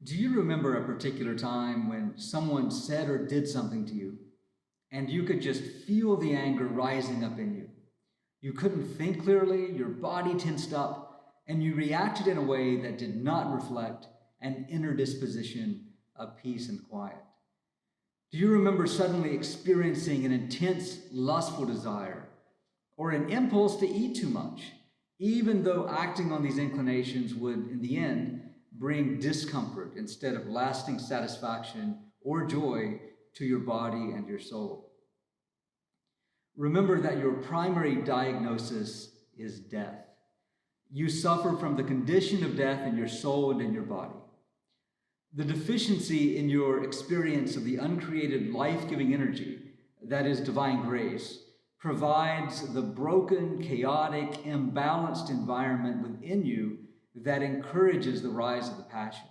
Do you remember a particular time when someone said or did something to you and you could just feel the anger rising up in you? You couldn't think clearly, your body tensed up, and you reacted in a way that did not reflect an inner disposition of peace and quiet. Do you remember suddenly experiencing an intense lustful desire or an impulse to eat too much, even though acting on these inclinations would, in the end, bring discomfort instead of lasting satisfaction or joy to your body and your soul? Remember that your primary diagnosis is death. You suffer from the condition of death in your soul and in your body. The deficiency in your experience of the uncreated life-giving energy, that is divine grace, provides the broken, chaotic, imbalanced environment within you that encourages the rise of the passions.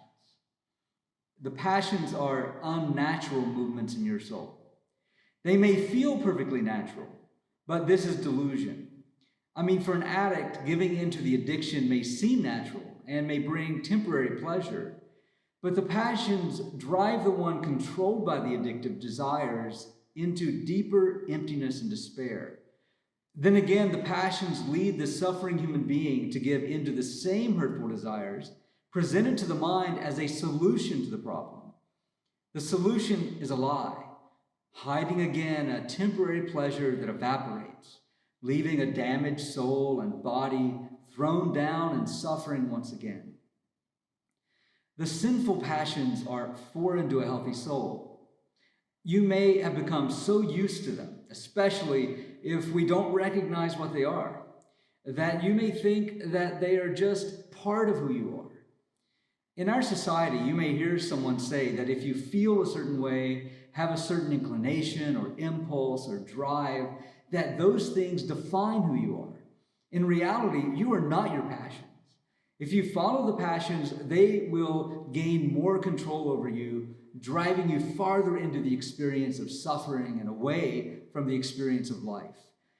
The passions are unnatural movements in your soul. They may feel perfectly natural, but this is delusion. For an addict, giving into the addiction may seem natural and may bring temporary pleasure, but the passions drive the one controlled by the addictive desires into deeper emptiness and despair. Then again, the passions lead the suffering human being to give into the same hurtful desires presented to the mind as a solution to the problem. The solution is a lie, hiding again a temporary pleasure that evaporates, leaving a damaged soul and body thrown down and suffering once again. The sinful passions are foreign to a healthy soul. You may have become so used to them, especially if we don't recognize what they are, that you may think that they are just part of who you are. In our society, you may hear someone say that if you feel a certain way, have a certain inclination or impulse or drive, that those things define who you are. In reality, you are not your passions. If you follow the passions, they will gain more control over you, driving you farther into the experience of suffering and away from the experience of life.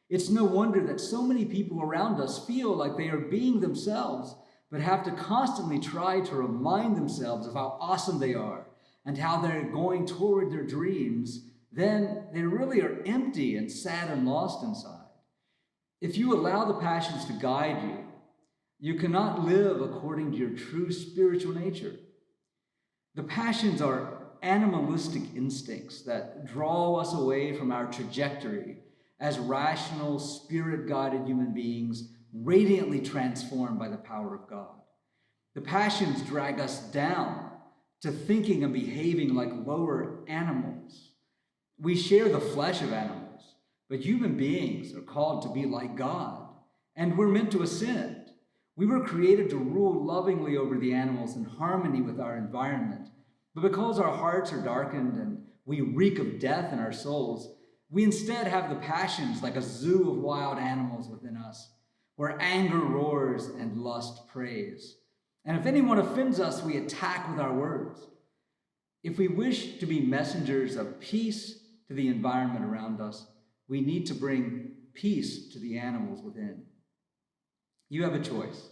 It's no wonder that so many people around us feel like they are being themselves, but have to constantly try to remind themselves of how awesome they are and how they're going toward their dreams. Then they really are empty and sad and lost inside. If you allow the passions to guide you, you cannot live according to your true spiritual nature. The passions are animalistic instincts that draw us away from our trajectory as rational, spirit-guided human beings radiantly transformed by the power of God. The passions drag us down to thinking and behaving like lower animals. We share the flesh of animals, but human beings are called to be like God, and we're meant to ascend. We were created to rule lovingly over the animals in harmony with our environment. But because our hearts are darkened and we reek of death in our souls, we instead have the passions like a zoo of wild animals within us, where anger roars and lust prays. And if anyone offends us, we attack with our words. If we wish to be messengers of peace to the environment around us, we need to bring peace to the animals within. You have a choice.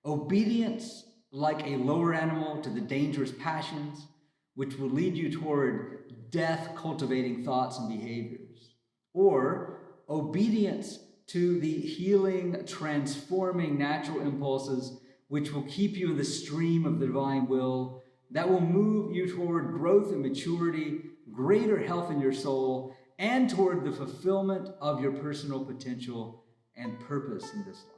Obedience like a lower animal to the dangerous passions, which will lead you toward death-cultivating thoughts and behaviors. Or obedience to the healing, transforming natural impulses, which will keep you in the stream of the divine will, that will move you toward growth and maturity, greater health in your soul, and toward the fulfillment of your personal potential and purpose in this life.